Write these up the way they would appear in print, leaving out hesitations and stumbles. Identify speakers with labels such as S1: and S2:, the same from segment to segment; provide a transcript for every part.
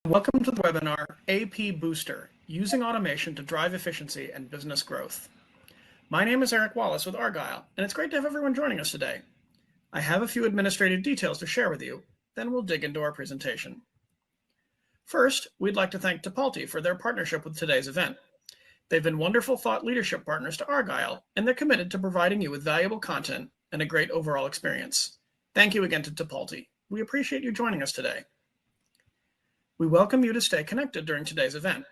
S1: Welcome to the webinar AP Booster, Using Automation to Drive Efficiency and Business Growth. My name is Eric Wallace with Argyle, and it's great to have everyone joining us today. I have a few administrative details to share with you, then we'll dig into our presentation. First, we'd like to thank Tipalti for their partnership with today's event. They've been wonderful thought leadership partners to Argyle, and they're committed to providing you with valuable content and a great overall experience. Thank you again to Tipalti. We appreciate you joining us today. We welcome you to stay connected during today's event.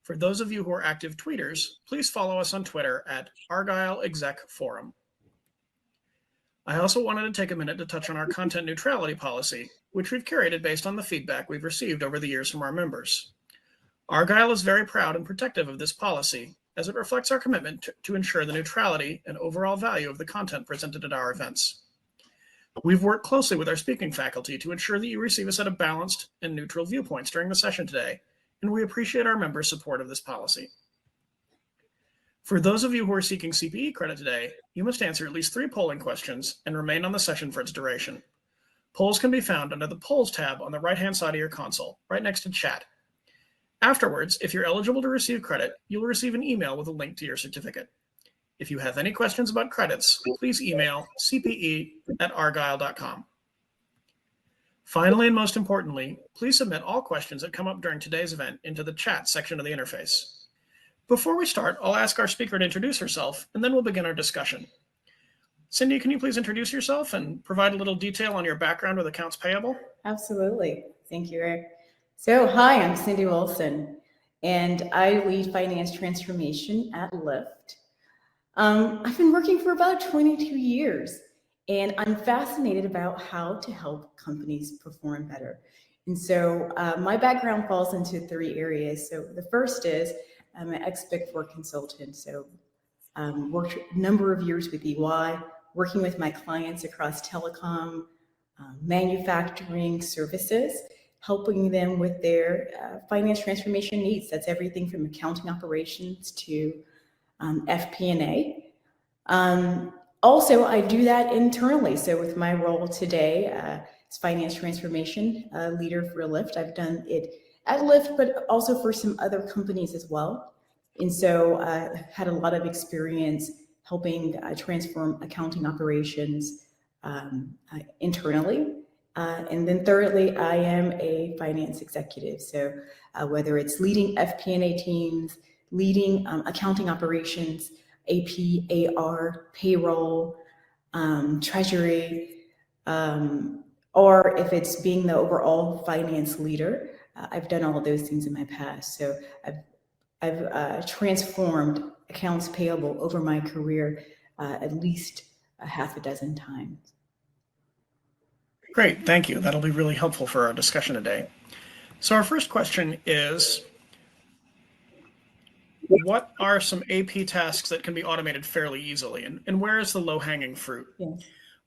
S1: For those of you who are active tweeters, please follow us on Twitter at Argyle Exec Forum. I also wanted to take a minute to touch on our content neutrality policy, which we've curated based on the feedback we've received over the years from our members. Argyle is very proud and protective of this policy, as it reflects our commitment to ensure the neutrality and overall value of the content presented at our events. We've worked closely with our speaking faculty to ensure that you receive a set of balanced and neutral viewpoints during the session today, and we appreciate our members' support of this policy. For those of you who are seeking CPE credit today, you must answer at least 3 polling questions and remain on the session for its duration. Polls can be found under the Polls tab on the right-hand side of your console, right next to Chat. Afterwards, if you're eligible to receive credit, you'll receive an email with a link to your certificate. If you have any questions about credits, please email cpe@argyle.com. Finally, and most importantly, please submit all questions that come up during today's event into the chat section of the interface. Before we start, I'll ask our speaker to introduce herself, and then we'll begin our discussion. Cindy, can you please introduce yourself and provide a little detail on your background with accounts payable?
S2: Absolutely. Thank you, Eric. So, hi, I'm Cindy Wilson, and I lead finance transformation at Lyft. I've been working for about 22 years, and I'm fascinated about how to help companies perform better. And so my background falls into 3 areas. So the first is I'm an ex-Big Four consultant. So worked a number of years with EY, working with my clients across telecom, manufacturing services, helping them with their finance transformation needs. That's everything from accounting operations to FP&A. Also, I do that internally. So with my role today as finance transformation leader for Lyft, I've done it at Lyft, but also for some other companies as well. And so I had a lot of experience helping transform accounting operations internally. And then thirdly, I am a finance executive. So whether it's leading FP&A teams, leading accounting operations, AP, AR, payroll, treasury, or if it's being the overall finance leader, I've done all of those things in my past. So I've transformed accounts payable over my career at least a half a dozen times.
S1: Great, thank you. That'll be really helpful for our discussion today. So our first question is, what are some AP tasks that can be automated fairly easily, and where is the low-hanging fruit?
S2: Yes.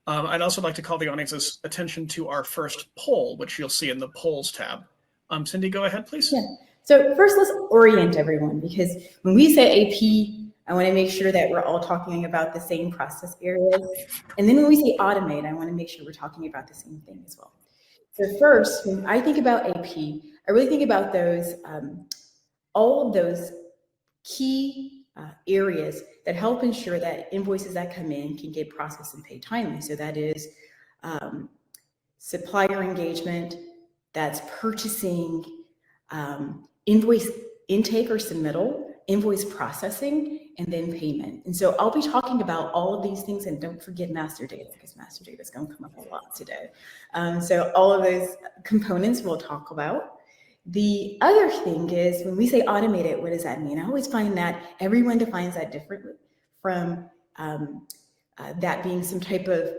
S1: I'd also like to call the audience's attention to our first poll, which you'll see in the Polls tab. Cindy, go ahead, please.
S2: Yeah. So first, let's orient everyone, because when we say AP, I want to make sure that we're all talking about the same process areas. And then when we say automate, I want to make sure we're talking about the same thing as well. So first, when I think about AP, I really think about those, all of those key areas that help ensure that invoices that come in can get processed and paid timely. So that is supplier engagement, that's purchasing, invoice intake or submittal, invoice processing, and then payment. And so I'll be talking about all of these things, and don't forget master data, because master data is going to come up a lot today. So all of those components we'll talk about. The other thing is, when we say automated, what does that mean? I always find that everyone defines that differently, from that being some type of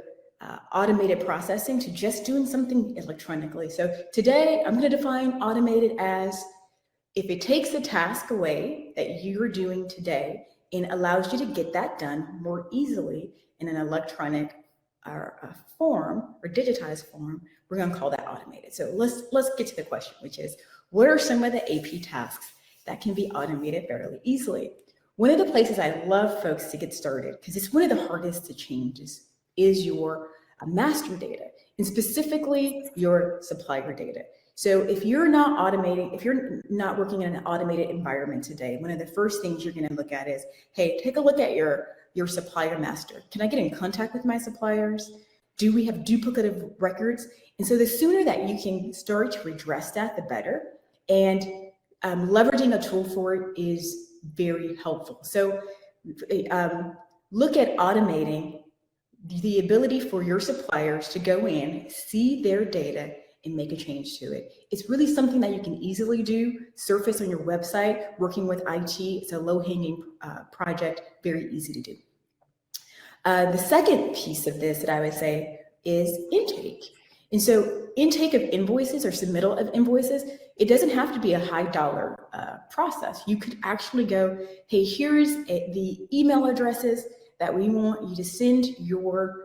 S2: automated processing to just doing something electronically. So today I'm going to define automated as if it takes a task away that you're doing today and allows you to get that done more easily in an electronic form or digitized form, we're going to call that automated. So let's get to the question, which is, what are some of the AP tasks that can be automated fairly easily? One of the places I love folks to get started, because it's one of the hardest to change, is your master data, and specifically your supplier data. So if you're not automating, if you're not working in an automated environment today, one of the first things you're going to look at is, hey, take a look at your supplier master. Can I get in contact with my suppliers? Do we have duplicative records? And so the sooner that you can start to redress that, the better. And leveraging a tool for it is very helpful. So look at automating the ability for your suppliers to go in, see their data, and make a change to it. It's really something that you can easily do, surface on your website, working with IT. It's a low-hanging project, very easy to do. The second piece of this that I would say is intake. And so intake of invoices or submittal of invoices, it doesn't have to be a high dollar process. You could actually go, hey, here's the email addresses that we want you to send your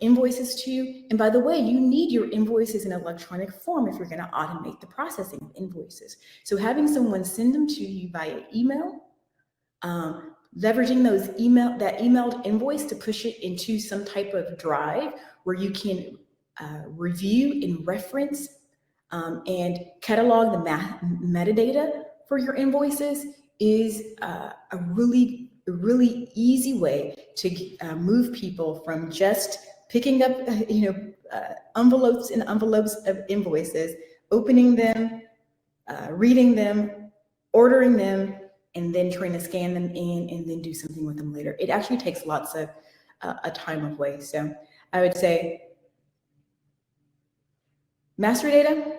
S2: invoices to. And by the way, you need your invoices in electronic form if you're going to automate the processing of invoices. So having someone send them to you via email, leveraging that emailed invoice to push it into some type of drive where you can review and reference and catalog the metadata for your invoices is a really easy way to move people from just picking up envelopes and envelopes of invoices, opening them, reading them, ordering them, and then trying to scan them in and then do something with them later. It actually takes lots of time away. So I would say master data,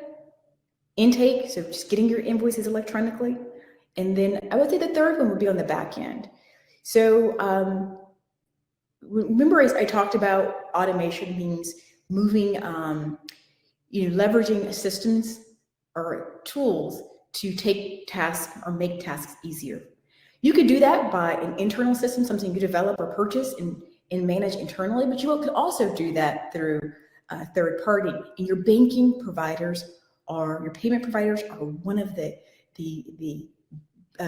S2: intake, so just getting your invoices electronically. And then I would say the third one would be on the back end. So remember I talked about automation means moving, leveraging systems or tools to take tasks or make tasks easier. You could do that by an internal system, something you develop or purchase and manage internally, but you could also do that through a third party. And your banking providers or your payment providers are one of the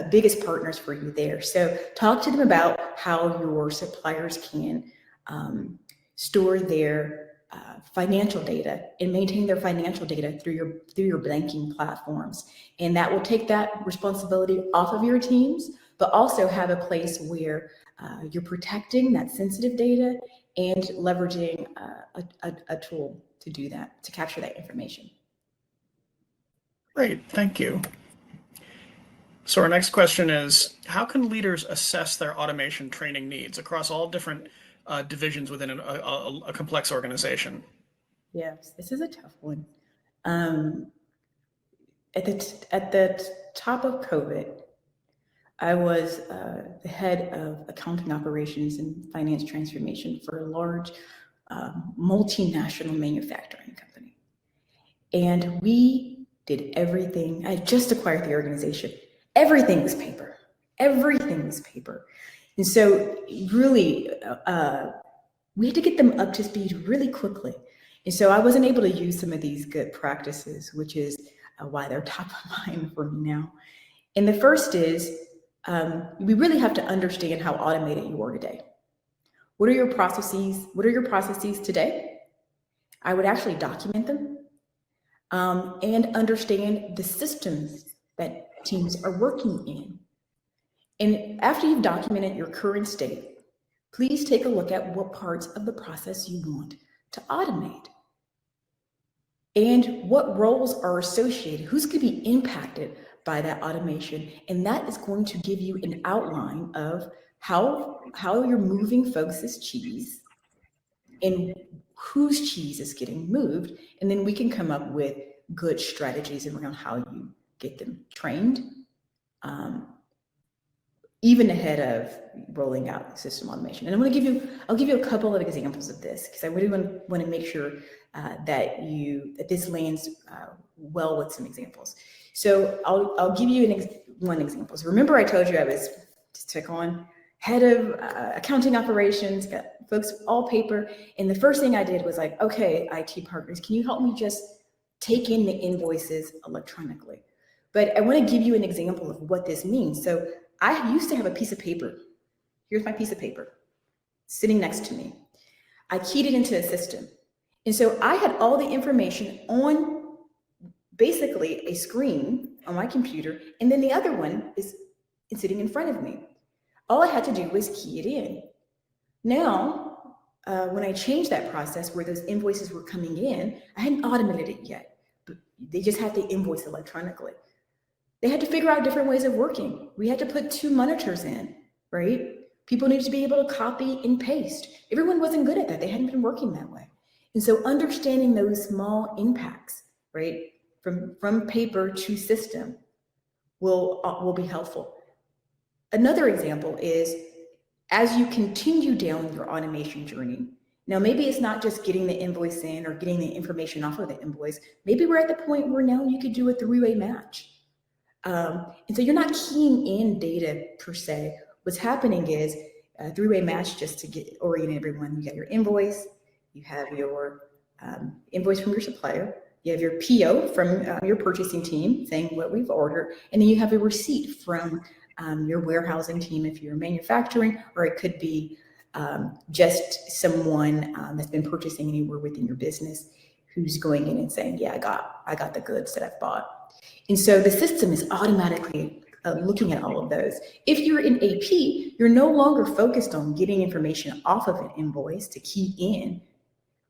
S2: biggest partners for you there. So talk to them about how your suppliers can store their financial data and maintain their financial data through your banking platforms. And that will take that responsibility off of your teams, but also have a place where you're protecting that sensitive data and leveraging a tool to do that, to capture that information.
S1: Great, thank you. So our next question is, how can leaders assess their automation training needs across all different divisions within a complex organization?
S2: Yes, this is a tough one. At the top of COVID, I was the head of accounting operations and finance transformation for a large multinational manufacturing company. And we did everything. I just acquired the organization. Everything was paper. Everything was paper. And so really, we had to get them up to speed really quickly. And so I wasn't able to use some of these good practices, which is why they're top of mind for me now. And the first is, we really have to understand how automated you are today. What are your processes? What are your processes today? I would actually document them and understand the systems that teams are working in. And after you've documented your current state, please take a look at what parts of the process you want to automate and what roles are associated, who's going to be impacted by that automation. And that is going to give you an outline of how you're moving folks' cheese and whose cheese is getting moved. And then we can come up with good strategies around how you get them trained, even ahead of rolling out system automation. And I'll give you a couple of examples of this, because I really want to make sure that this lands well with some examples. So I'll give you one example. So remember I told you I was, to check on, head of accounting operations, got folks all paper. And the first thing I did was like, okay, IT partners, can you help me just take in the invoices electronically? But I want to give you an example of what this means. So I used to have a piece of paper. Here's my piece of paper sitting next to me. I keyed it into a system. And so I had all the information on basically a screen on my computer, and then the other one is sitting in front of me. All I had to do was key it in. Now, when I changed that process where those invoices were coming in, I hadn't automated it yet, but they just had to invoice electronically. They had to figure out different ways of working. We had to put 2 monitors in, right? People needed to be able to copy and paste. Everyone wasn't good at that. They hadn't been working that way. And so understanding those small impacts, right, from paper to system will be helpful. Another example is as you continue down your automation journey, now maybe it's not just getting the invoice in or getting the information off of the invoice. Maybe we're at the point where now you could do a 3-way match. And so you're not keying in data per se. What's happening is a 3-way match, just to get oriented everyone. You got your invoice, you have your invoice from your supplier, you have your PO from your purchasing team saying what we've ordered, and then you have a receipt from your warehousing team if you're manufacturing, or it could be just someone that's been purchasing anywhere within your business who's going in and saying, yeah, I got the goods that I've bought. And so the system is automatically looking at all of those. If you're in AP, you're no longer focused on getting information off of an invoice to key in.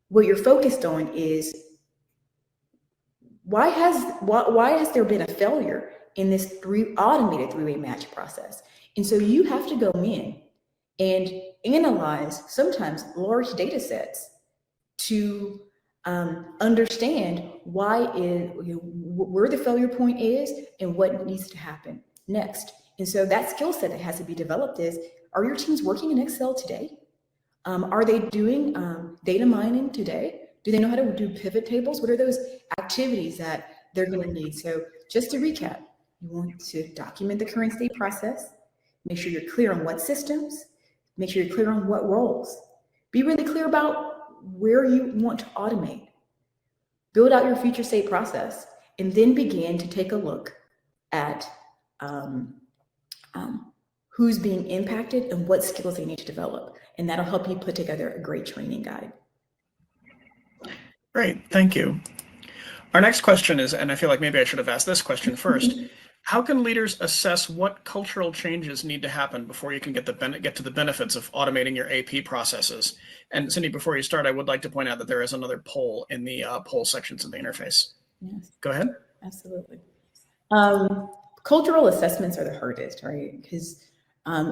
S2: What you're focused on is why has there been a failure in this automated 3-way match process? And so you have to go in and analyze sometimes large data sets to understand where the failure point is and what needs to happen next. And so that skill set that has to be developed is, are your teams working in Excel today? Are they doing data mining today? Do they know how to do pivot tables? What are those activities that they're going to need? So just to recap, you want to document the current state process, make sure you're clear on what systems, make sure you're clear on what roles. Be really clear about where you want to automate. Build out your future state process, and then begin to take a look at who's being impacted and what skills they need to develop. And that'll help you put together a great training guide.
S1: Great, thank you. Our next question is, and I feel like maybe I should have asked this question first, how can leaders assess what cultural changes need to happen before you can get to the benefits of automating your AP processes? And Cindy, before you start, I would like to point out that there is another poll in the poll sections of the interface.
S2: Yes.
S1: Go ahead.
S2: Absolutely. Cultural assessments are the hardest, right? Because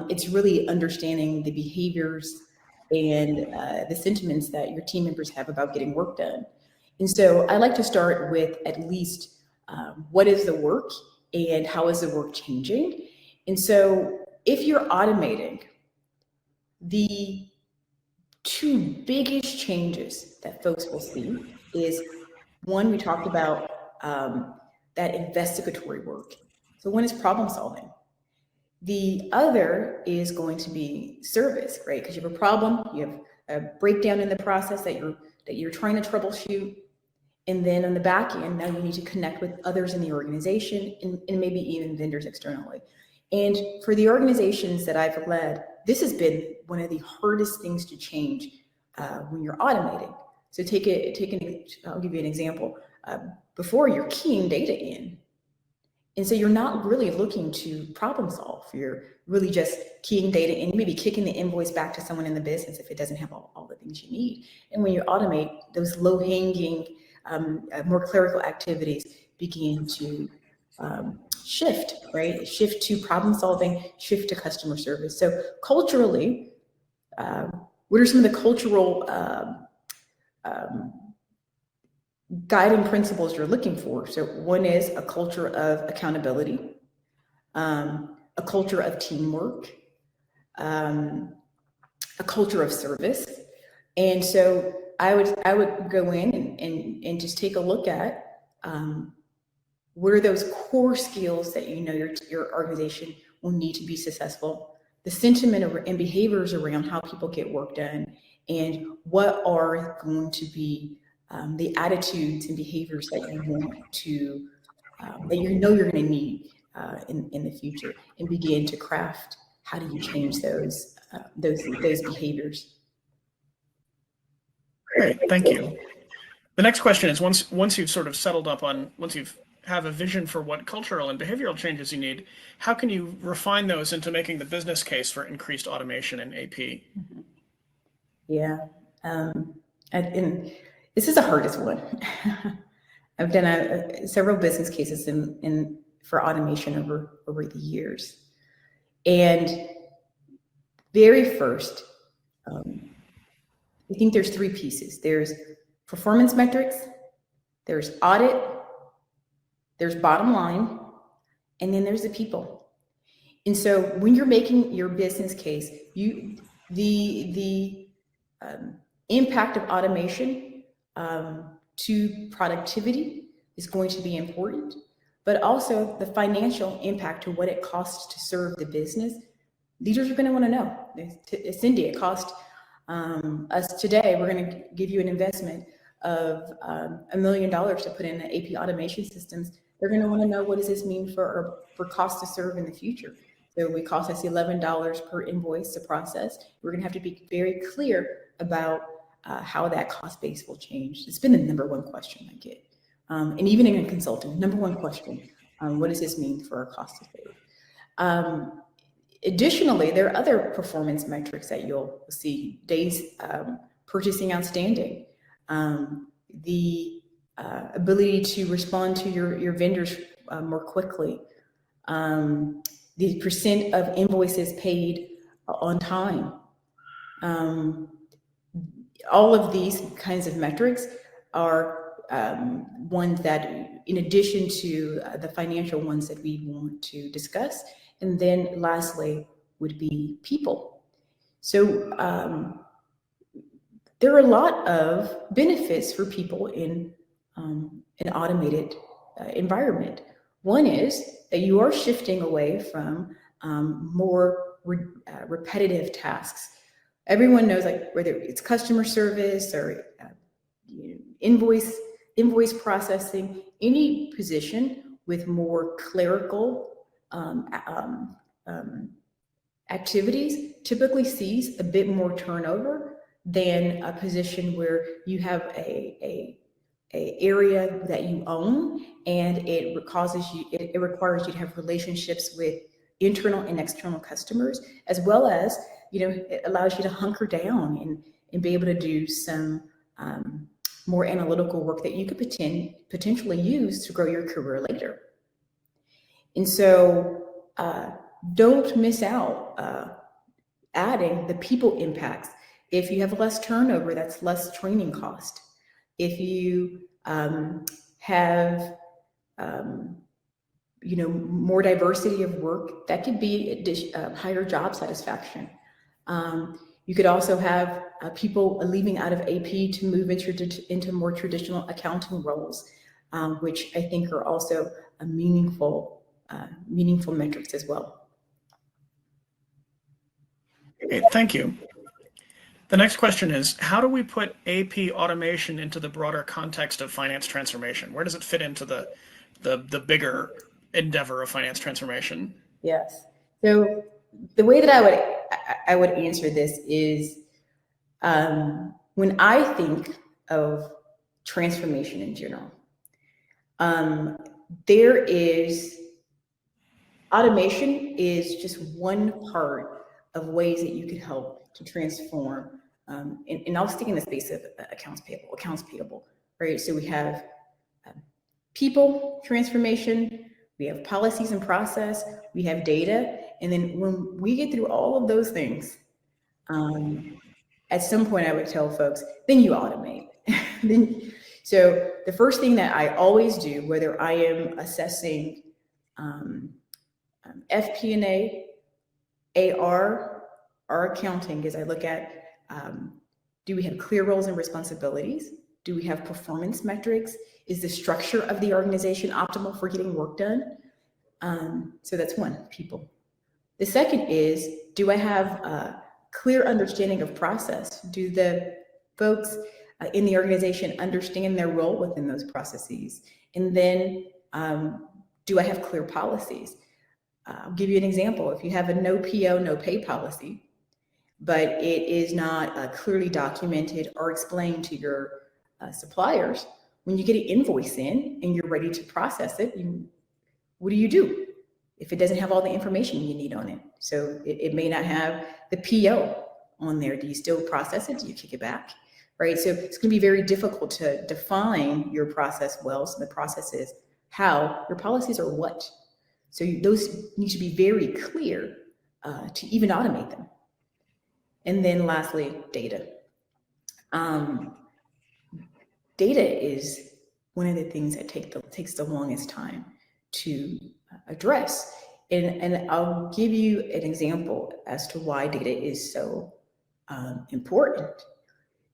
S2: it's really understanding the behaviors and the sentiments that your team members have about getting work done. And so I like to start with at least what is the work and how is the work changing? And so if you're automating, the 2 biggest changes that folks will see is, one, we talked about that investigatory work. So one is problem solving. The other is going to be service, right? Because you have a problem, you have a breakdown in the process that you're trying to troubleshoot. And then on the back end, now you need to connect with others in the organization and maybe even vendors externally. And for the organizations that I've led, this has been one of the hardest things to change when you're automating. So I'll give you an example. Before, you're keying data in. And so you're not really looking to problem solve. You're really just keying data in, maybe kicking the invoice back to someone in the business if it doesn't have all the things you need. And when you automate, those low-hanging, more clerical activities begin to shift, right? Shift to problem solving, shift to customer service. So culturally, what are some of the cultural guiding principles you're looking for? So one is a culture of accountability, a culture of teamwork, a culture of service. And so I would go in and just take a look at what are those core skills that you know your organization will need to be successful, the sentiment and behaviors around how people get work done, and what are going to be the attitudes and behaviors that you want to, that you know you're going to need in the future, and begin to craft how do you change those behaviors.
S1: Great, thank you. The next question is, once you've sort of settled up on, once you've have a vision for what cultural and behavioral changes you need, how can you refine those into making the business case for increased automation in AP?
S2: Yeah. And this is the hardest one. I've done several business cases for automation over the years. And very first, I think there's three pieces. There's performance metrics, there's audit, there's bottom line, and then there's the people. And so when you're making your business case, the impact of automation to productivity is going to be important, but also the financial impact to what it costs to serve the business. Leaders are going to want to know. Cindy, it cost us today, we're going to give you an investment of $1 million to put in the AP automation systems. They're going to want to know, what does this mean for cost to serve in the future? So it cost us $11 per invoice to process. We're going to have to be very clear about how that cost base will change. It's been the number one question I get. And even in consulting, number one question, what does this mean for our cost to save? Additionally, there are other performance metrics that you'll see: days purchasing outstanding, the ability to respond to your vendors more quickly, the percent of invoices paid on time. All of these kinds of metrics are ones that, in addition to the financial ones that we want to discuss. And then lastly would be people. So there are a lot of benefits for people in an automated environment. One is that you are shifting away from more repetitive tasks. Everyone knows, like, whether it's customer service or invoice processing, any position with more clerical activities typically sees a bit more turnover than a position where you have a area that you own, and it requires you to have relationships with internal and external customers, as well as, it allows you to hunker down and be able to do some more analytical work that you could potentially use to grow your career later. And so don't miss out adding the people impacts. If you have less turnover, that's less training cost. If you have more diversity of work, that could be higher job satisfaction. You could also have people leaving out of AP to move into more traditional accounting roles, which I think are also a meaningful metrics as well.
S1: Okay, thank you. The next question is, how do we put AP automation into the broader context of finance transformation? Where does it fit into the bigger endeavor of finance transformation?
S2: Yes. So the way that I would answer this is, when I think of transformation in general, automation is just one part of ways that you could help to transform. And I'll stick in the space of accounts payable, right? So we have people transformation, we have policies and process, we have data. And then when we get through all of those things, at some point I would tell folks, then you automate. So the first thing that I always do, whether I am assessing FP&A, AR, or accounting, is I look at, do we have clear roles and responsibilities? Do we have performance metrics? Is the structure of the organization optimal for getting work done? So that's one, people. The second is, do I have a clear understanding of process? Do the folks in the organization understand their role within those processes? And then do I have clear policies? I'll give you an example. If you have a no PO, no pay policy, but it is not clearly documented or explained to your suppliers, when you get an invoice in and you're ready to process it, what do you do if it doesn't have all the information you need on it? So it may not have the PO on there. Do you still process it? Do you kick it back? Right? So it's going to be very difficult to define your process well. So the process is how, your policies are what. So those need to be very clear to even automate them. And then lastly, data. Data is one of the things that takes the longest time to address. And I'll give you an example as to why data is so important.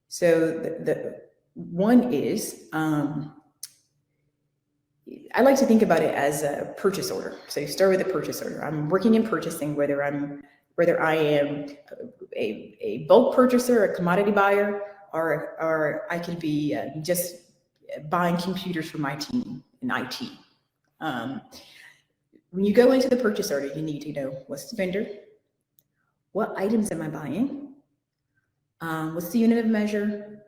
S2: So the one is, I like to think about it as a purchase order. So you start with a purchase order. I'm working in purchasing, whether I am a bulk purchaser, a commodity buyer, or I could be just buying computers for my team in IT. When you go into the purchase order, you need to know what's the vendor, what items am I buying, what's the unit of measure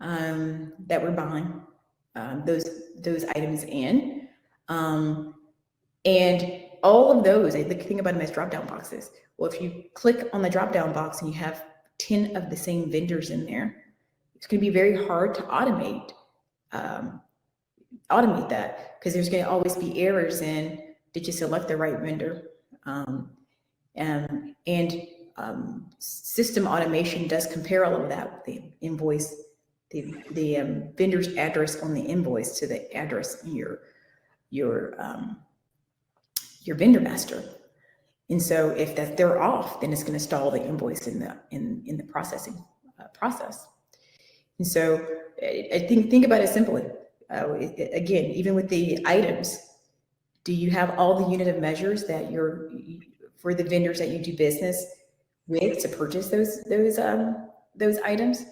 S2: that we're buying those items in, and all of those. I think about them as drop-down boxes. Well, if you click on the drop-down box and you have 10 of the same vendors in there, it's going to be very hard to automate that, because there's going to always be errors in, did you select the right vendor? System automation does compare all of that with the invoice, the vendor's address on the invoice to the address in your vendor master. And so if they're off, then it's going to stall the invoice in the processing process. And so I think about it simply. Again, even with the items, do you have all the unit of measures that for the vendors that you do business with to purchase those items,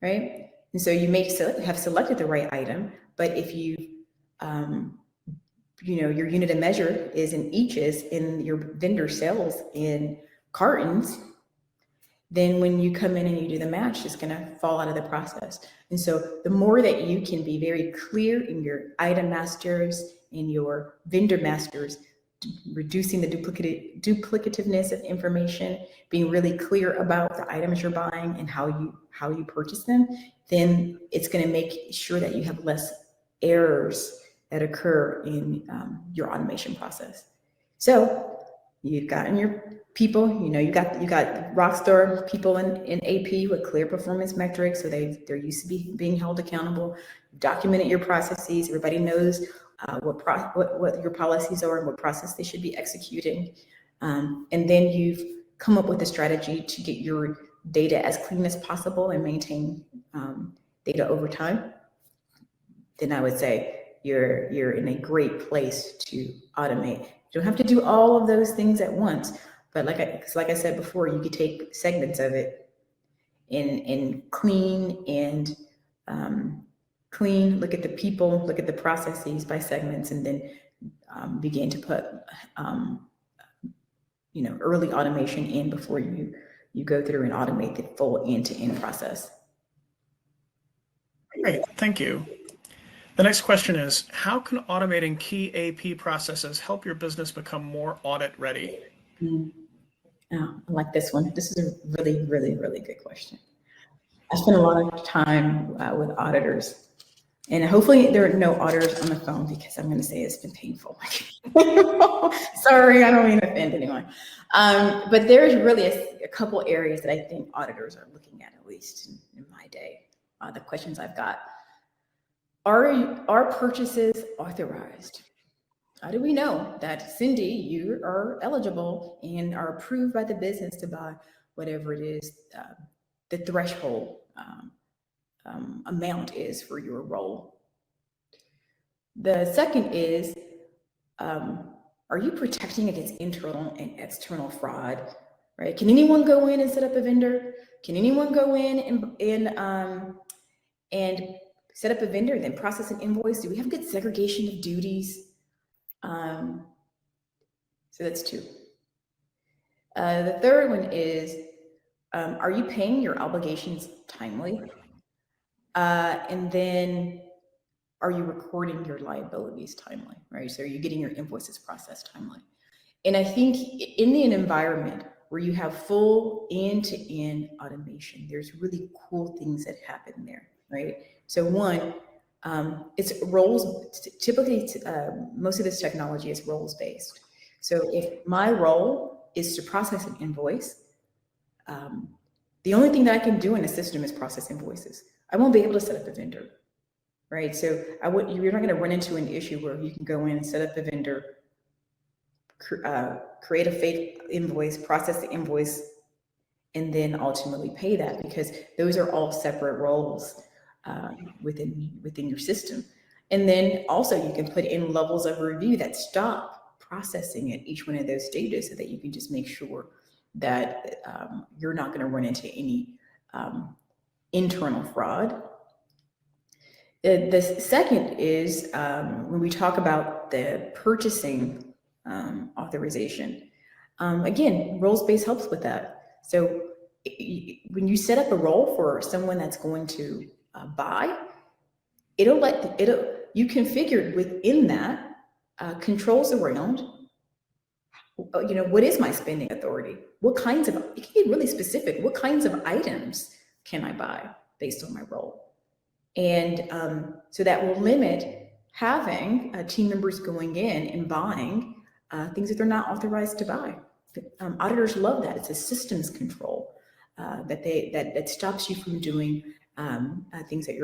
S2: right? And so you may have selected the right item, but if you your unit of measure is in inches and your vendor sells in cartons, then when you come in and you do the match, it's going to fall out of the process. And so the more that you can be very clear in your item masters, in your vendor masters, reducing the duplicativeness of information, being really clear about the items you're buying and how you purchase them, then it's going to make sure that you have less errors that occur in your automation process. So you've gotten your people, you got rockstar people in AP with clear performance metrics, so they're used to being held accountable. You've documented your processes. Everybody knows what your policies are and what process they should be executing. And then you've come up with a strategy to get your data as clean as possible and maintain data over time. Then I would say you're in a great place to automate. You don't have to do all of those things at once, but like I said before, you could take segments of it and clean, look at the people, look at the processes by segments, and then begin to put early automation in before you go through and automate the full end-to-end process.
S1: Great, thank you. The next question is, how can automating key AP processes help your business become more audit ready?
S2: Oh, I like this one. This is a really, really, really good question. I spend a lot of time with auditors, and hopefully there are no auditors on the phone, because I'm going to say it's been painful. Sorry, I don't mean to offend anyone. But there's really a couple areas that I think auditors are looking at least in my day. The questions I've got. Are purchases authorized? How do we know that, Cindy, you are eligible and are approved by the business to buy whatever it is the threshold amount is for your role? The second is, are you protecting against internal and external fraud? Right? Can anyone go in and set up a vendor? Can anyone go in and set up a vendor, then process an invoice? Do we have good segregation of duties? So that's two. The third one is, are you paying your obligations timely? And then are you recording your liabilities timely, right? So are you getting your invoices processed timely? And I think in an environment where you have full end-to-end automation, there's really cool things that happen there, right? So one, it's roles, typically most of this technology is roles based. So if my role is to process an invoice, the only thing that I can do in a system is process invoices. I won't be able to set up a vendor, right? So you're not going to run into an issue where you can go in and set up a vendor, create a fake invoice, process the invoice, and then ultimately pay that, because those are all separate roles within your system. And then also you can put in levels of review that stop processing at each one of those stages, so that you can just make sure that you're not going to run into any internal fraud. The second is when we talk about the purchasing authorization. Again, roles-based helps with that. So when you set up a role for someone that's going to buy, you configured within that controls around, what is my spending authority? What kinds of, it can get really specific. What kinds of items can I buy based on my role? And so that will limit having team members going in and buying things that they're not authorized to buy. Auditors love that. It's a systems control that stops you from doing things that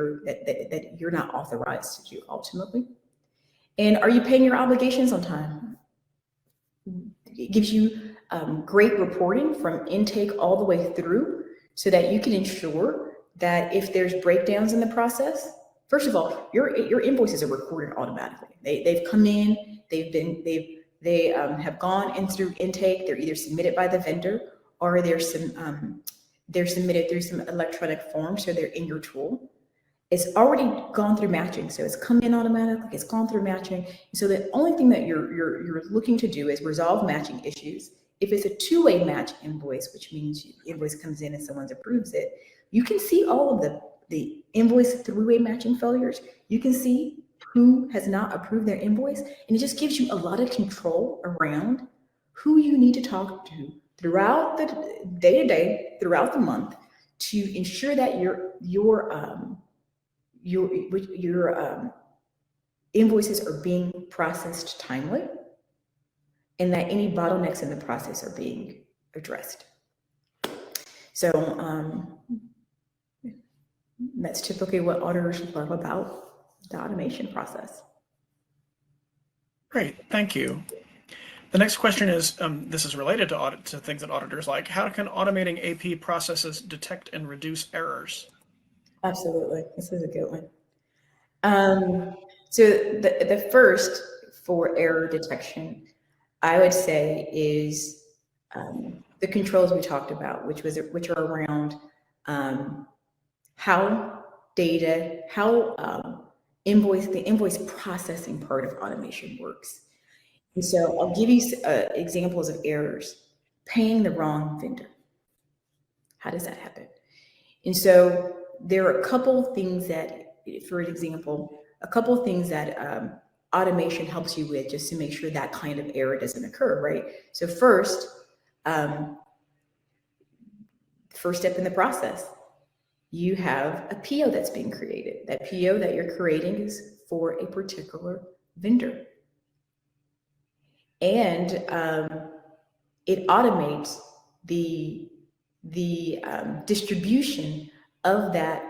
S2: you're not authorized to do ultimately. And are you paying your obligations on time? It gives you great reporting from intake all the way through, so that you can ensure that if there's breakdowns in the process, first of all, your invoices are recorded automatically. They've come in, they have gone in through intake. They're either submitted by the vendor, or they're submitted through some electronic form, so they're in your tool. It's already gone through matching, so it's come in automatically. It's gone through matching. So the only thing that you're looking to do is resolve matching issues. If it's a two-way match invoice, which means the invoice comes in and someone approves it, you can see all of the invoice three-way matching failures. You can see who has not approved their invoice, and it just gives you a lot of control around who you need to talk to throughout the day-to-day, throughout the month, to ensure that your invoices are being processed timely, and that any bottlenecks in the process are being addressed. So that's typically what auditors love about the automation process.
S1: Great, thank you. The next question is, this is related to things that auditors like. How can automating AP processes detect and reduce errors?
S2: Absolutely, this is a good one. So the first for error detection, I would say, is the controls we talked about, which are around how the invoice processing part of automation works. And so I'll give you examples of errors. Paying the wrong vendor. How does that happen? And so there are a couple things that, for example, automation helps you with, just to make sure that kind of error doesn't occur, right? So first step in the process, you have a PO that's being created. That PO that you're creating is for a particular vendor. And it automates the distribution of that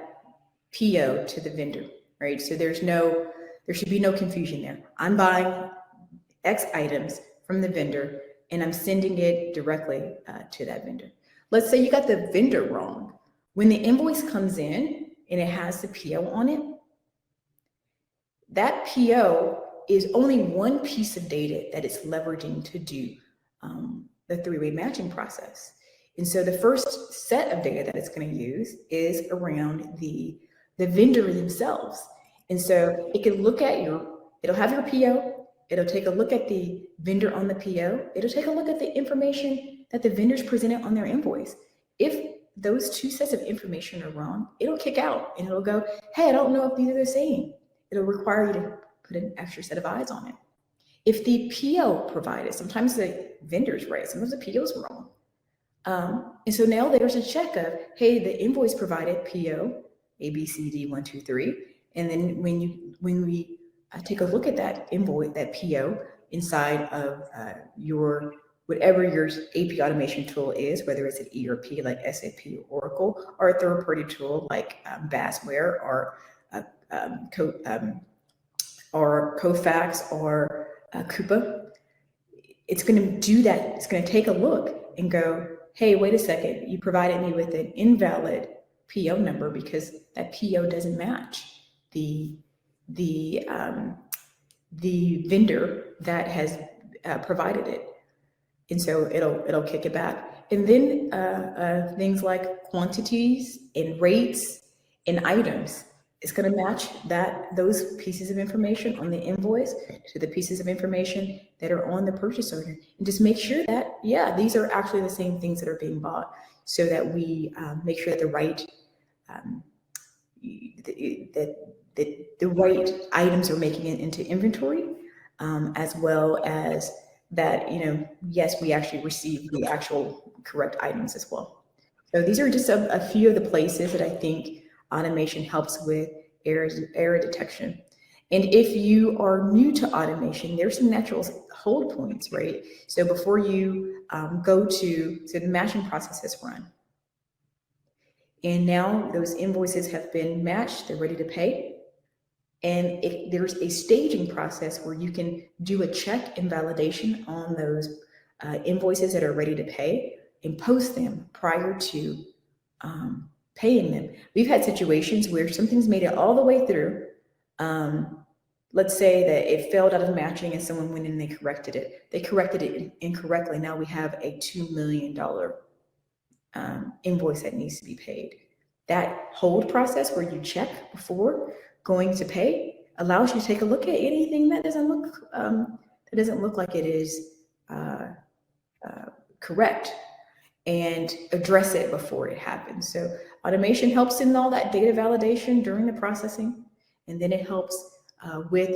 S2: PO to the vendor, right? So there should be no confusion there. I'm buying X items from the vendor, and I'm sending it directly to that vendor. Let's say you got the vendor wrong. When the invoice comes in and it has the PO on it, that PO is only one piece of data that it's leveraging to do the three-way matching process. And so the first set of data that it's going to use is around the vendor themselves. And so it can look at it'll have your PO, it'll take a look at the vendor on the PO, it'll take a look at the information that the vendors presented on their invoice. If those two sets of information are wrong, it'll kick out and it'll go, hey, I don't know if these are the same. it'll require you to put an extra set of eyes on it. If the PO provided, sometimes the vendor's right, sometimes the PO's wrong. And so now there's a check of, hey, the invoice provided PO ABCD123, and then when we take a look at that invoice, that PO inside of your whatever your AP automation tool is, whether it's an ERP like SAP or Oracle, or a third-party tool like Basware or Kofax or Coupa, it's going to do that. It's going to take a look and go, hey, wait a second, you provided me with an invalid PO number because that PO doesn't match the vendor that has provided it. And so it'll kick it back. And then things like quantities and rates and items, it's going to match those pieces of information on the invoice to the pieces of information that are on the purchase order, and just make sure that, yeah, these are actually the same things that are being bought, so that we make sure that the right the right items are making it into inventory, as well as that, yes, we actually receive the actual correct items as well. So these are just a few of the places that I think automation helps with error detection. And if you are new to automation, there's some natural hold points, right? So before you go to the matching process has run. And now those invoices have been matched, they're ready to pay. And there's a staging process where you can do a check and validation on those invoices that are ready to pay and post them prior to paying them. We've had situations where something's made it all the way through. Let's say that it failed out of matching and someone went in and they corrected it. They corrected it incorrectly. Now we have a $2 million invoice that needs to be paid. That hold process where you check before going to pay allows you to take a look at anything that doesn't look like it is correct, and address it before it happens. So automation helps in all that data validation during the processing, and then it helps with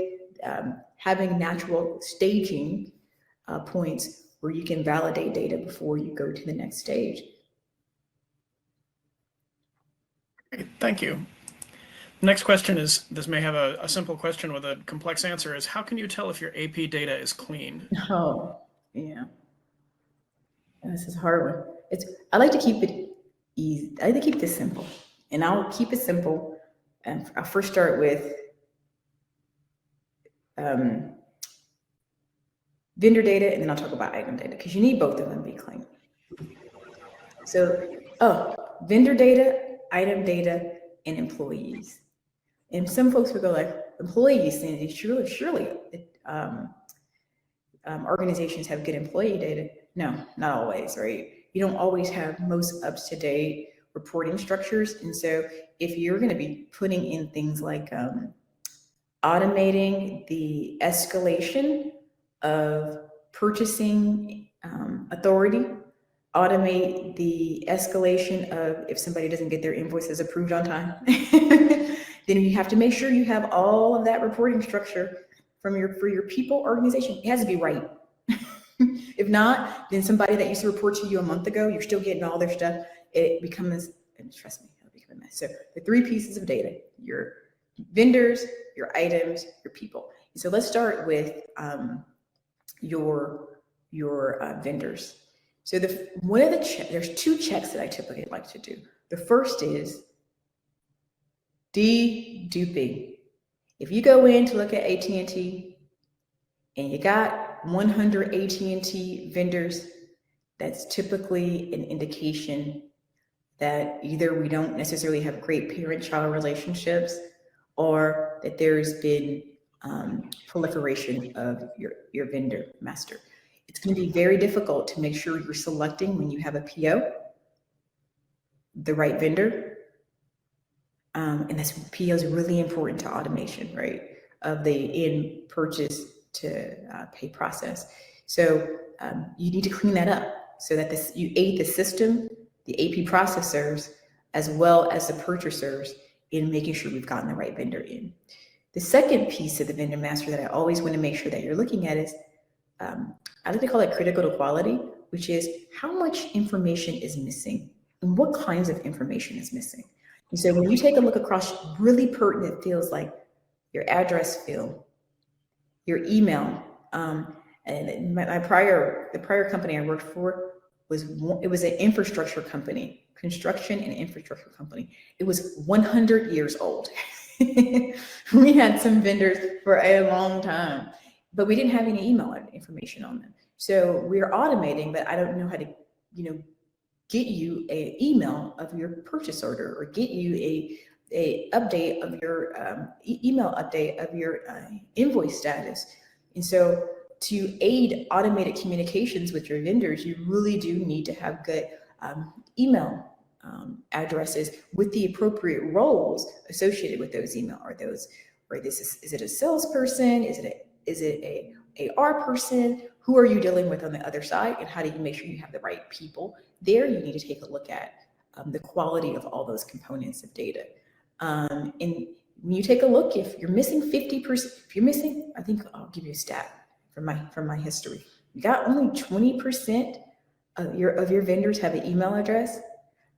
S2: having natural staging points where you can validate data before you go to the next stage.
S1: Great, thank you. The next question is, this may have a simple question with a complex answer, is how can you tell if your AP data is clean?
S2: Oh, yeah. This is a hard one. I like to keep it easy. I like to keep this simple, and I'll keep it simple. And I'll first start with vendor data, and then I'll talk about item data, because you need both of them to be clean. So, vendor data, item data, and employees. And some folks will go like, employees, Sandy, surely organizations have good employee data. No, not always, right? You don't always have most up-to-date reporting structures. And so if you're going to be putting in things like automating the escalation of purchasing authority, automate the escalation of if somebody doesn't get their invoices approved on time, then you have to make sure you have all of that reporting structure for your people organization. It has to be right. If not, then somebody that used to report to you a month ago, you're still getting all their stuff. It becomes, and trust me, it'll become a mess. So the three pieces of data: your vendors, your items, your people. And so let's start with your vendors. So there's two checks that I typically like to do. The first is deduping. If you go in to look at AT&T and you got 100 AT&T vendors, that's typically an indication that either we don't necessarily have great parent-child relationships, or that there's been proliferation of your vendor master. It's going to be very difficult to make sure you're selecting, when you have a PO, the right vendor. And this PO is really important to automation, right? Of the in purchase to pay process. So you need to clean that up so that you aid the system, the AP processors, as well as the purchasers in making sure we've gotten the right vendor in. The second piece of the vendor master that I always want to make sure that you're looking at is, I like to call it critical to quality, which is how much information is missing and what kinds of information is missing. And so when you take a look across really pertinent fields like your address field, your email, and the prior company I worked for was an infrastructure company, construction and infrastructure company. It was 100 years old. We had some vendors for a long time, but we didn't have any email information on them. So we're automating, but I don't know how to, get you an email of your purchase order or get you a update of your email update of your invoice status. And so to aid automated communications with your vendors, you really do need to have good email addresses with the appropriate roles associated with those email. Is it a salesperson? Is it a AR person? Who are you dealing with on the other side? And how do you make sure you have the right people there? You need to take a look at the quality of all those components of data. And when you take a look, if you're missing 50%, I think I'll give you a stat from my history. You got only 20% of your vendors have an email address.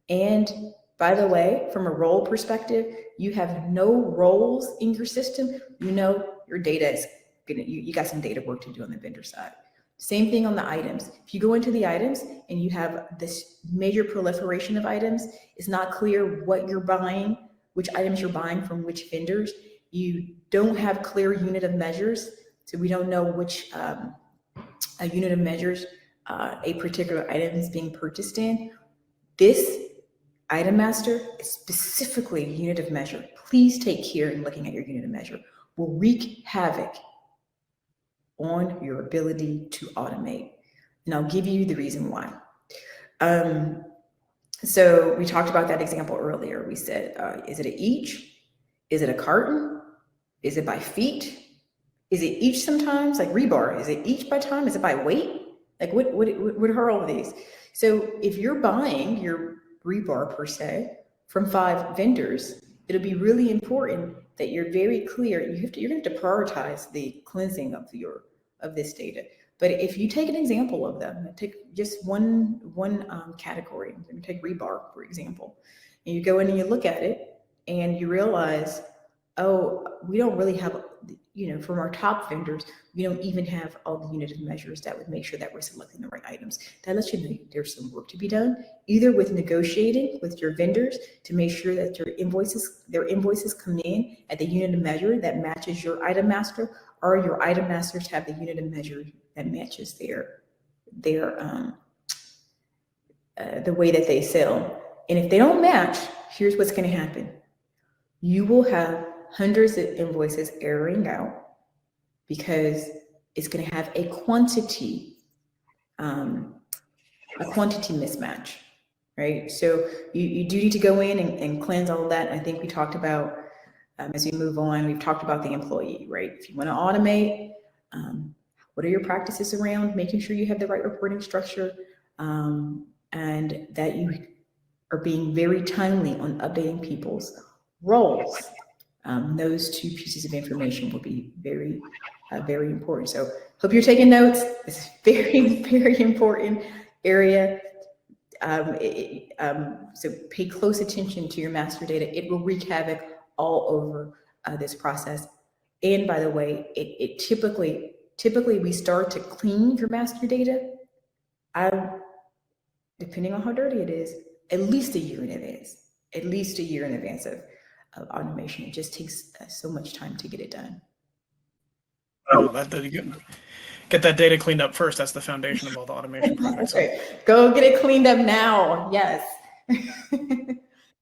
S2: And by the way, from a role perspective, you have no roles in your system. Your data is you got some data work to do on the vendor side. Same thing on the items. If you go into the items and you have this major proliferation of items, it's not clear what you're buying, which items you're buying from which vendors. You don't have clear unit of measures. So we don't know which a unit of measures a particular item is being purchased in. This item master is specifically a unit of measure. Please take care in looking at your unit of measure. Will wreak havoc on your ability to automate. And I'll give you the reason why. So we talked about that example earlier. We said, is it a each? Is it a carton? Is it by feet? Is it each sometimes? Like rebar, is it each by time? Is it by weight? Like what are all of these? So if you're buying your rebar per se from 5 vendors, it'll be really important that you're very clear. You're going to prioritize the cleansing of this data. But if you take an example of them, take just one category, take rebar, for example, and you go in and you look at it and you realize, oh, we don't really have, from our top vendors, we don't even have all the unit of measures that would make sure that we're selecting the right items. That lets you know there's some work to be done, either with negotiating with your vendors to make sure that their invoices come in at the unit of measure that matches your item master, or your item masters have the unit of measure that matches their the way that they sell. And if they don't match, here's what's going to happen. You will have hundreds of invoices erroring out because it's going to have a quantity mismatch, right? So you do need to go in and cleanse all of that. I think we talked about, as we move on, we've talked about the employee, right? If you want to automate, what are your practices around making sure you have the right reporting structure, and that you are being very timely on updating people's roles. Those 2 pieces of information will be very, very important. So hope you're taking notes. It's a very, very important area. So pay close attention to your master data. It will wreak havoc all over this process. And by the way, it typically we start to clean your master data, depending on how dirty it is, at least a year in advance of automation. It just takes so much time to get it done.
S1: Oh, get that data cleaned up first. That's the foundation of all the automation projects.
S2: That's right. Go get it cleaned up now. Yes.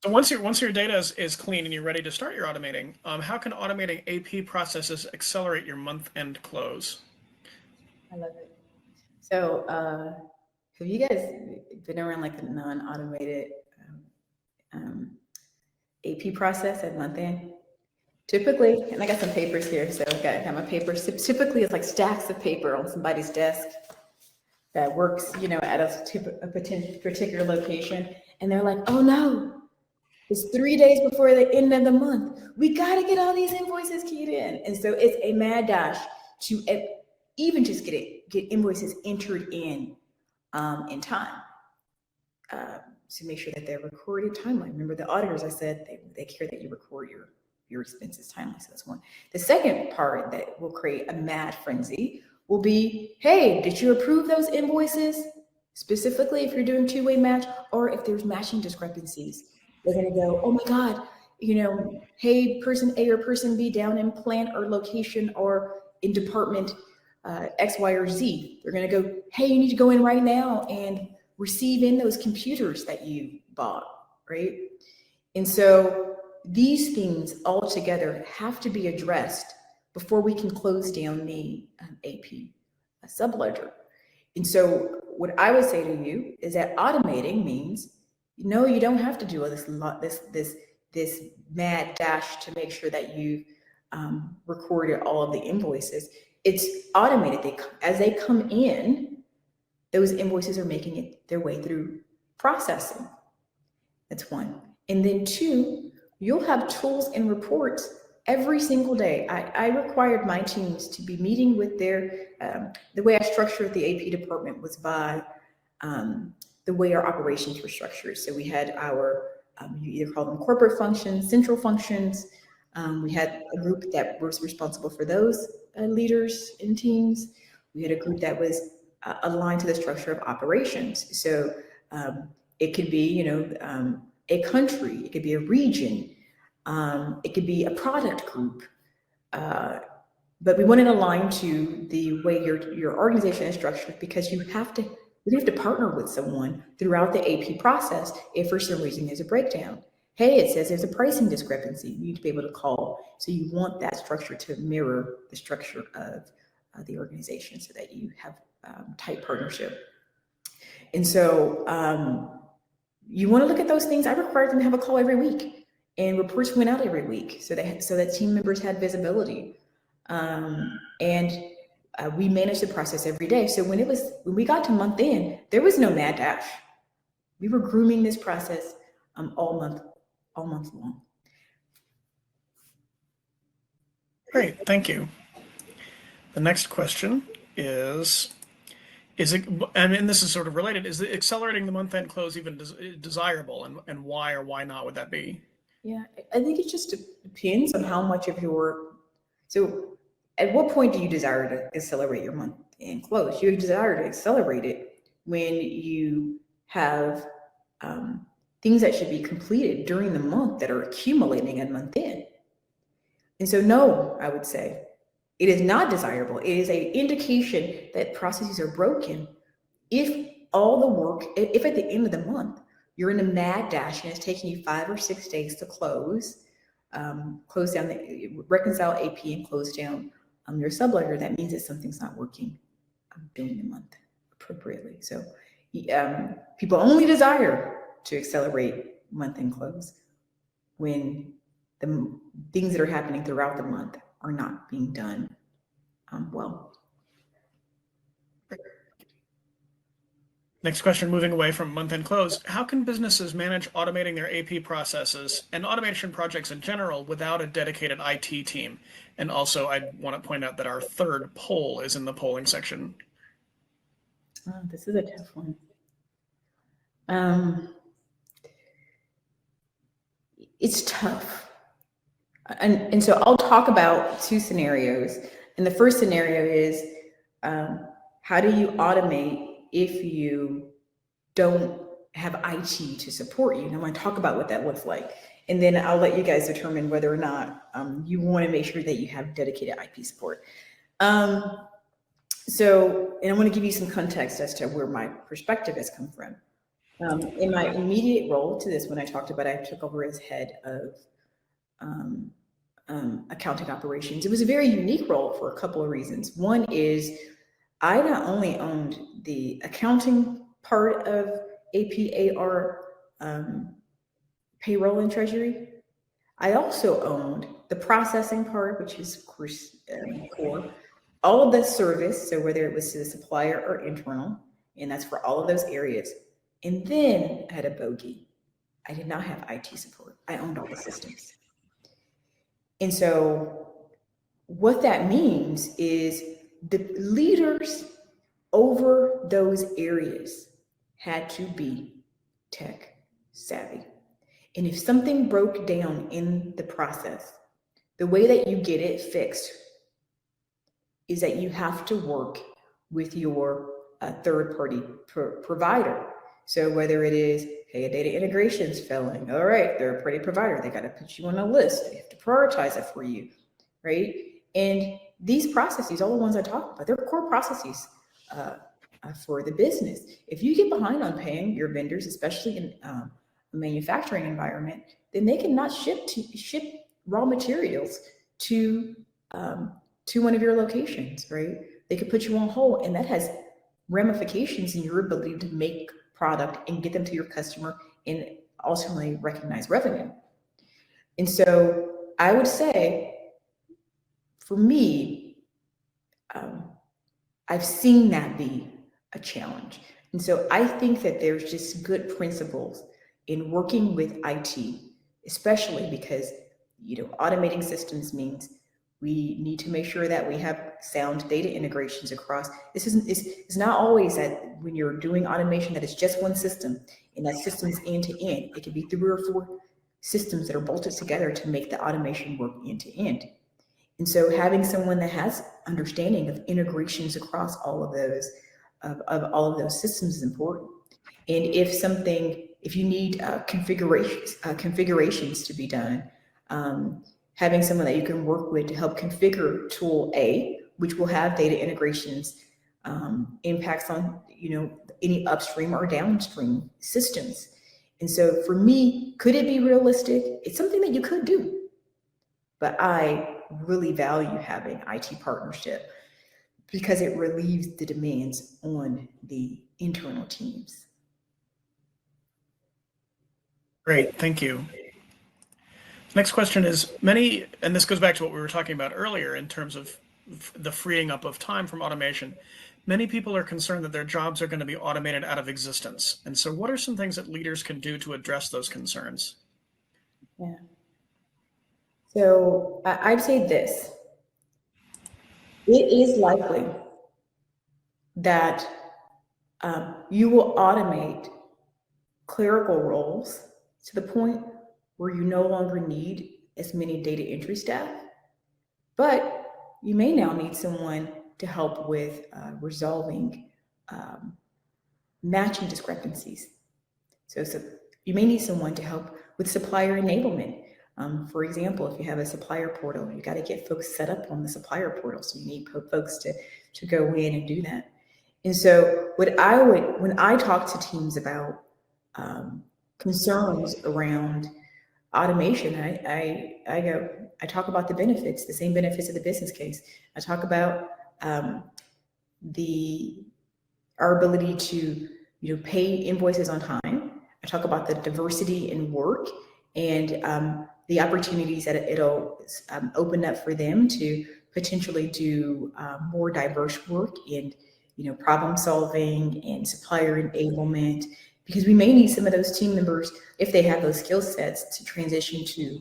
S1: So once your data is clean and you're ready to start your automating, how can automating AP processes accelerate your month-end close?
S2: I love it. So have you guys been around like the non-automated AP process at month end? Typically, and I got some papers here, so I got my papers. Typically, it's like stacks of paper on somebody's desk that works, at a particular location, and they're like, "Oh no, It's 3 days before the end of the month. We got to get all these invoices keyed in. And so it's a mad dash to even just get invoices entered in time to make sure that they're recorded timely. Remember the auditors, I said they care that you record your expenses timely. So that's one. The second part that will create a mad frenzy will be, hey, did you approve those invoices? Specifically, if you're doing two-way match or if there's matching discrepancies. They're going to go, oh my God, hey, person A or person B down in plant or location or in department X, Y, or Z. They're going to go, hey, you need to go in right now and receive in those computers that you bought, right? And so these things all together have to be addressed before we can close down the AP subledger. And so what I would say to you is that automating means, no, you don't have to do all this mad dash to make sure that you recorded all of the invoices. It's automated. As they come in, those invoices are making their way through processing. That's one. And then two, you'll have tools and reports every single day. I required my teams to be meeting with the way I structured the AP department was by the way our operations were structured. So we had our, you either call them corporate functions, central functions. We had a group that was responsible for those leaders and teams. We had a group that was aligned to the structure of operations. So it could be, a country, it could be a region, it could be a product group. But we want to align to the way your organization is structured, because you have to partner with someone throughout the AP process if for some reason there's a breakdown. Hey, it says there's a pricing discrepancy. You need to be able to call. So you want that structure to mirror the structure of the organization so that you have tight partnership. And so you want to look at those things. I required them to have a call every week, and reports went out every week so that team members had visibility. We managed the process every day. So when we got to month end, there was no mad dash. We were grooming this process all month long.
S1: Great, thank you. The next question is it, and this is sort of related, is accelerating the month-end close even desirable, and why or why not would that be?
S2: Yeah, I think it just depends on how much of so at what point do you desire to accelerate your month-end close? You desire to accelerate it when you have things that should be completed during the month that are accumulating at month end. And so, no, I would say it is not desirable. It is an indication that processes are broken if all the work, if at the end of the month, you're in a mad dash and it's taking you 5 or 6 days to close down, reconcile AP and close down your subledger, that means that something's not working during the month appropriately. So people only desire to accelerate month-end close when the things that are happening throughout the month are not being done well.
S1: Next question, moving away from month-end close, how can businesses manage automating their AP processes and automation projects in general without a dedicated IT team? And also, I want to point out that our third poll is in the polling section.
S2: Oh, this is a tough one. It's tough. And so I'll talk about 2 scenarios. And the first scenario is, how do you automate if you don't have IT to support you? And I want to talk about what that looks like. And then I'll let you guys determine whether or not you want to make sure that you have dedicated IP support. And I want to give you some context as to where my perspective has come from. In my immediate role to this, when I talked about I took over as head of accounting operations, it was a very unique role for a couple of reasons. One is I not only owned the accounting part of AP, AR, payroll and treasury, I also owned the processing part, which is of course core, all of the service, so whether it was to the supplier or internal, and that's for all of those areas. And then I had a bogey, I did not have IT support. I owned all the systems. And so what that means is the leaders over those areas had to be tech savvy. And if something broke down in the process, the way that you get it fixed is that you have to work with your third-party provider. So whether it is, hey, a data integration's failing, all right, third-party provider, they got to put you on a list. They have to prioritize it for you, right? And these processes, all the ones I talked about, they're core processes for the business. If you get behind on paying your vendors, especially in a manufacturing environment, then they cannot ship raw materials to one of your locations, right? They could put you on hold, and that has ramifications in your ability to make product and get them to your customer and ultimately recognize revenue. And so I would say, for me, I've seen that be a challenge. And so I think that there's just good principles in working with IT, especially because, automating systems means we need to make sure that we have sound data integrations across. It's not always that when you're doing automation that it's just one system and that system is end to end. It could be 3 or 4 systems that are bolted together to make the automation work end to end. And so having someone that has understanding of integrations across all of those, of all of those systems is important. And if you need configurations to be done, having someone that you can work with to help configure tool A, which will have data integrations, impacts on, any upstream or downstream systems. And so for me, could it be realistic? It's something that you could do, but I really value having IT partnership because it relieves the demands on the internal teams.
S1: Great, thank you. Next question is, and this goes back to what we were talking about earlier in terms of the freeing up of time from automation. Many people are concerned that their jobs are going to be automated out of existence. And so what are some things that leaders can do to address those concerns?
S2: Yeah. So I'd say this. It is likely that you will automate clerical roles to the point where you no longer need as many data entry staff, but you may now need someone to help with resolving matching discrepancies. So you may need someone to help with supplier enablement. For example, if you have a supplier portal, you got to get folks set up on the supplier portal. So you need folks to go in and do that. And so when I talk to teams about concerns around automation, I talk about the benefits, the same benefits of the business case. I talk about our ability to pay invoices on time. I talk about the diversity in work and the opportunities that it'll open up for them to potentially do more diverse work in problem solving and supplier enablement, because we may need some of those team members, if they have those skill sets, to transition to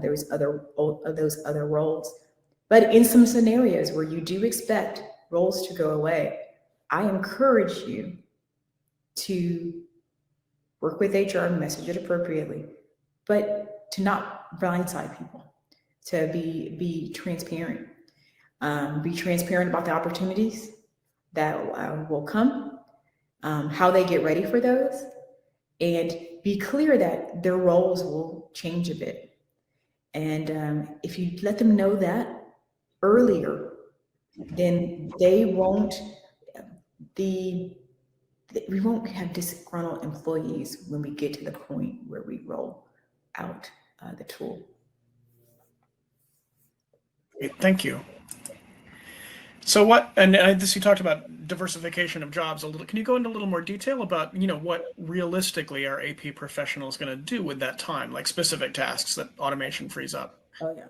S2: those other roles. But in some scenarios where you do expect roles to go away, I encourage you to work with HR and message it appropriately, but to not blindside people, to be transparent. Be transparent about the opportunities that will come, how they get ready for those, and be clear that their roles will change a bit. And if you let them know that earlier, then we won't have disgruntled employees when we get to the point where we roll out the tool.
S1: Great, thank you. So this, you talked about diversification of jobs a little. Can you go into a little more detail about, what realistically our AP professional is going to do with that time, like specific tasks that automation frees up?
S2: Oh yeah.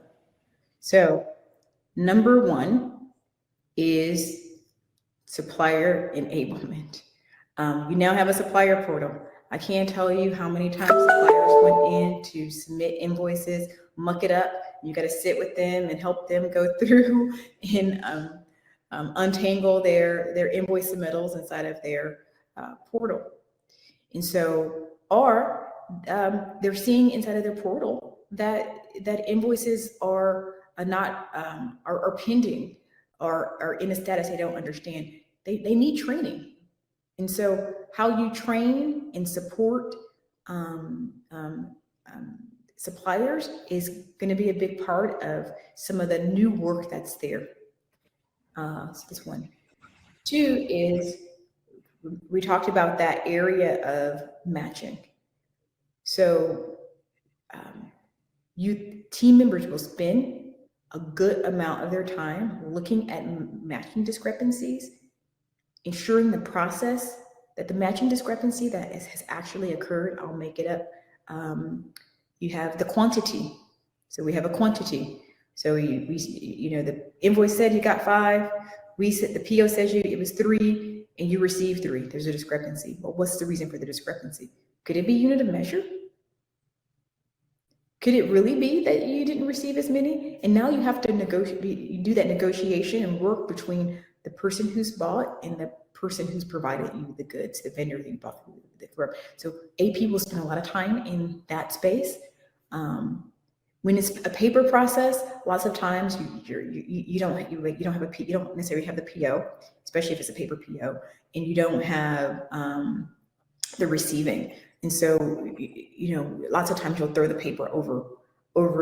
S2: So number one is supplier enablement. You now have a supplier portal. I can't tell you how many times suppliers went in to submit invoices, muck it up. You got to sit with them and help them go through and untangle their invoice submittals inside of their portal. And so, or they're seeing inside of their portal that invoices are not are pending or are in a status they don't understand. They need training. And so how you train and support suppliers is going to be a big part of some of the new work that's there. So this one. Two is, we talked about that area of matching. So team members will spend a good amount of their time looking at matching discrepancies, ensuring the process that the matching discrepancy that has actually occurred, I'll make it up. You have the quantity. So we have a quantity. So you know, the invoice said you got 5. We said the PO says it was 3, and you received 3. There's a discrepancy. Well, what's the reason for the discrepancy? Could it be unit of measure? Could it really be that you didn't receive as many? And now you have to negotiate, you do that negotiation and work between the person who's bought and the person who's provided you the goods, the vendor that you bought the from. So AP will spend a lot of time in that space. When it's a paper process, lots of times you don't necessarily have the PO, especially if it's a paper PO, and you don't have the receiving. And so, you know, lots of times you'll throw the paper over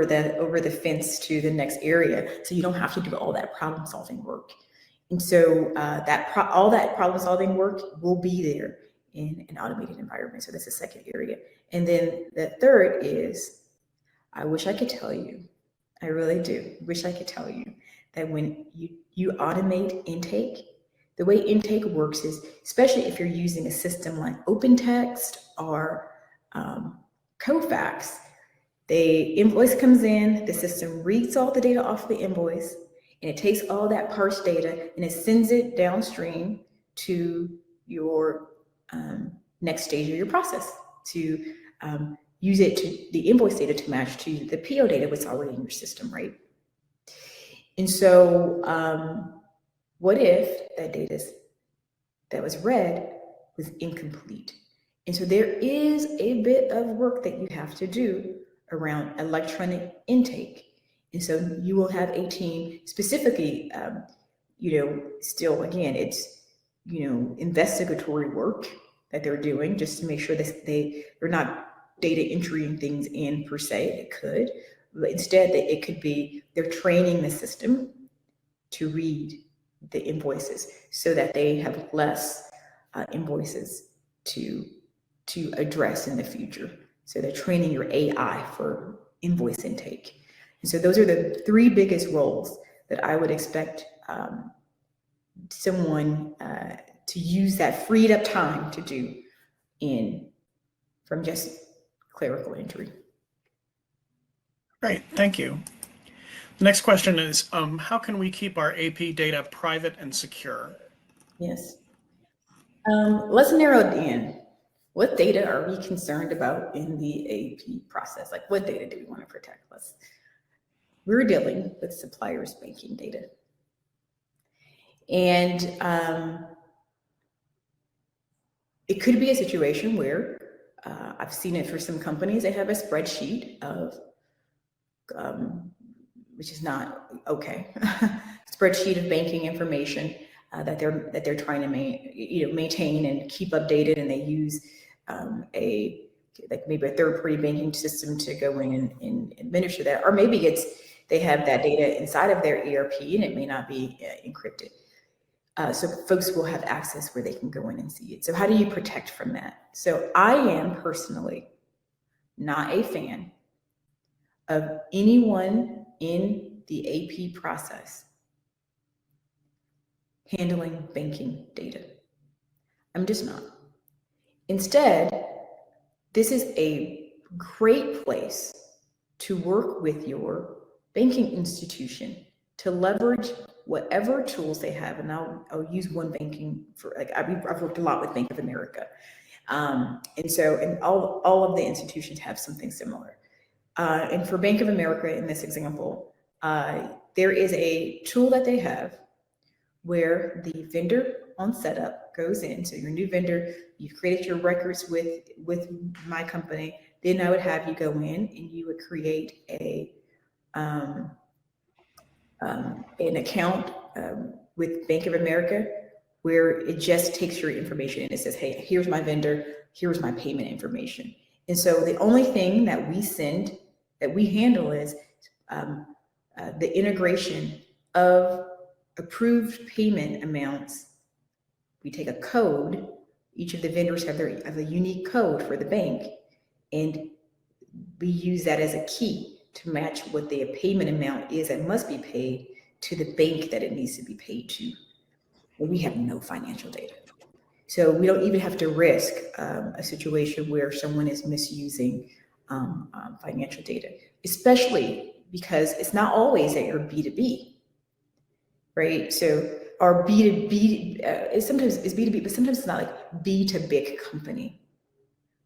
S2: the fence to the next area, so you don't have to do all that problem solving work. And so all that problem solving work will be there in an automated environment. So that's the second area. And then the third is, I wish I could tell you, I really do wish I could tell you that when you automate intake, the way intake works is, especially if you're using a system like OpenText or Kofax, the invoice comes in, the system reads all the data off the invoice, and it takes all that parsed data and it sends it downstream to your next stage of your process to use it to the invoice data to match to the PO data that's already in your system, right? And so what if that data that was read was incomplete? And so there is a bit of work that you have to do around electronic intake. And so you will have a team specifically, you know, still, again, it's, you know, investigatory work that they're doing just to make sure that they're not data entering things in per se. It could, but instead it could be they're training the system to read the invoices so that they have less invoices to address in the future. So they're training your AI for invoice intake. And so those are the 3 biggest roles that I would expect someone to use that freed up time to do from just clerical entry.
S1: Great, thank you. The next question is, how can we keep our AP data private and secure?
S2: Yes. Let's narrow it in. What data are we concerned about in the AP process? Like, what data do we want to protect? We're dealing with suppliers' banking data. And it could be a situation where I've seen it for some companies, they have a spreadsheet of, which is not okay, spreadsheet of banking information that they're trying to maintain and keep updated, and they use maybe a third-party banking system to go in and administer that, or maybe they have that data inside of their ERP and it may not be encrypted. So folks will have access where they can go in and see it. So how do you protect from that? So I am personally not a fan of anyone in the AP process handling banking data. I'm just not. Instead, this is a great place to work with your banking institution to leverage whatever tools they have. And I'll use one banking for, like, I've worked a lot with Bank of America. And all of the institutions have something similar. And for Bank of America in this example, there is a tool that they have where the vendor on setup goes in. So your new vendor, you've created your records with my company. Then I would have you go in and you would create an account with Bank of America, where it just takes your information and it says, hey, here's my vendor, here's my payment information. And so the only thing that we handle is the integration of approved payment amounts. We take a code. Each of the vendors have a unique code for the bank, and we use that as a key to match what the payment amount is that must be paid to the bank that it needs to be paid to. And we have no financial data. So we don't even have to risk a situation where someone is misusing financial data, especially because it's not always that you're B2B, right? So our B2B, sometimes it's B2B, but sometimes it's not like B to big company,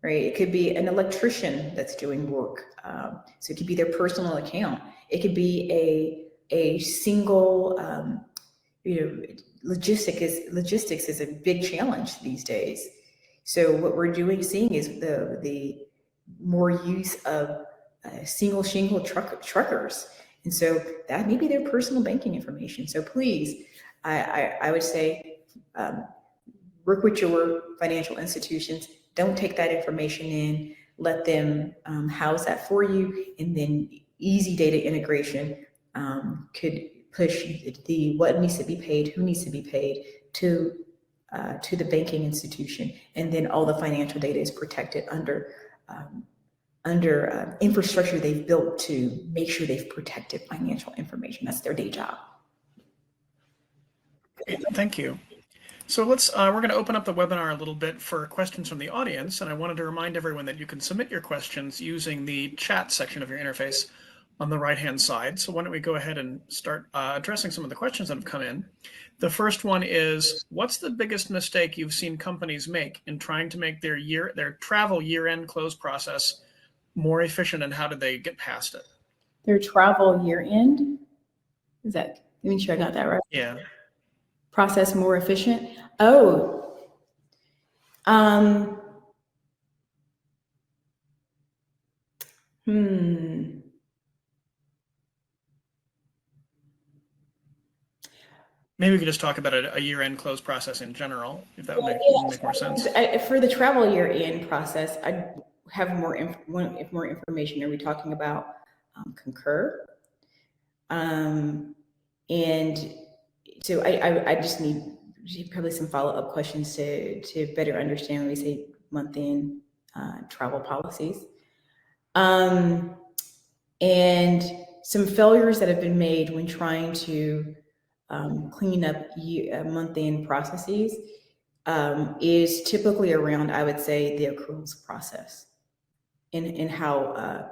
S2: right? It could be an electrician that's doing work. So it could be their personal account. It could be a single, logistics is a big challenge these days. So what we're seeing is the more use of single shingle truckers. And so that may be their personal banking information. So please, I would say, work with your financial institutions. Don't take that information in, let them house that for you. And then easy data integration could push what needs to be paid, who needs to be paid to the banking institution. And then all the financial data is protected under infrastructure they've built to make sure they've protected financial information. That's their day job.
S1: Thank you. So we're going to open up the webinar a little bit for questions from the audience. And I wanted to remind everyone that you can submit your questions using the chat section of your interface on the right-hand side. So why don't we go ahead and start addressing some of the questions that have come in. The first one is, what's the biggest mistake you've seen companies make in trying to make their travel year-end close process more efficient, and how did they get past it?
S2: Their travel year-end? Let me sure I got that right.
S1: Yeah.
S2: Process more efficient? Oh.
S1: Maybe we could just talk about a year-end close process in general, if that would make more sense.
S2: For the travel year-end process, I have more information. Are we talking about Concur? And so I just need probably some follow-up questions to better understand when we say month-end travel policies. And some failures that have been made when trying to clean up month-end processes is typically around, I would say, the accruals process and how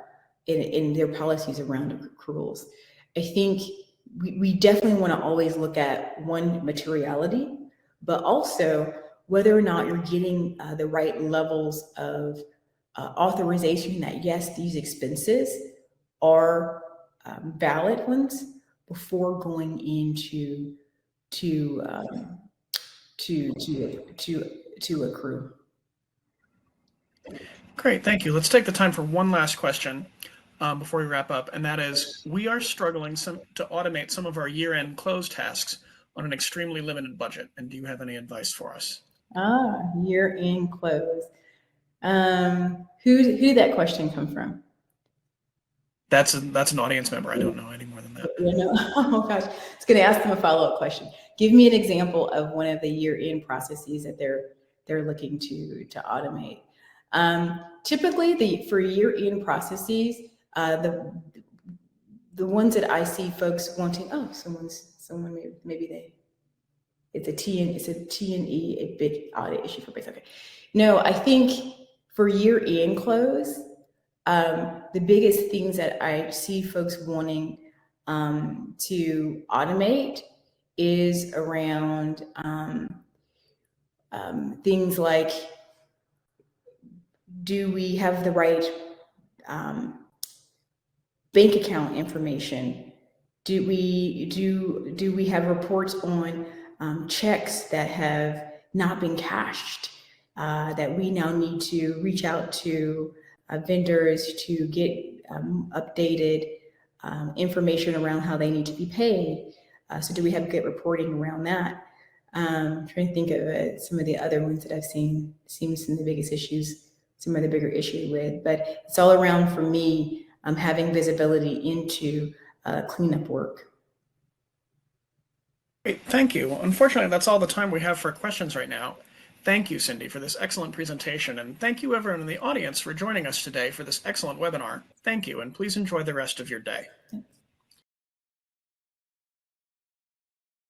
S2: in their policies around accruals. I think we definitely want to always look at one, materiality, but also whether or not you're getting the right levels of authorization that yes, these expenses are valid ones before going into to accrue.
S1: Great, thank you. Let's take the time for one last question before we wrap up, and that is, we are struggling to automate some of our year-end close tasks on an extremely limited budget. And do you have any advice for us?
S2: Year-end close. Who did that question come from?
S1: That's an audience member. I don't know any more than that.
S2: Oh gosh, I was going to ask them a follow-up question. Give me an example of one of the year-end processes that they're looking to automate. Typically, for year-end processes, the ones that I see folks wanting, it's a T&E, a big audit issue for banks. Okay, no, I think for year-end close, the biggest things that I see folks wanting to automate is around things like Do we have the right bank account information? Do we have reports on checks that have not been cashed, that we now need to reach out to vendors to get updated information around how they need to be paid? So do we have good reporting around that? I'm trying to think of some of the other ones that I've seen seems some of the biggest issues, some of the bigger issue with, but it's all around for me having visibility into cleanup work.
S1: Great, thank you. Unfortunately, that's all the time we have for questions right now. Thank you, Cindy, for this excellent presentation, and thank you everyone in the audience for joining us today for this excellent webinar. Thank you, and please enjoy the rest of your day.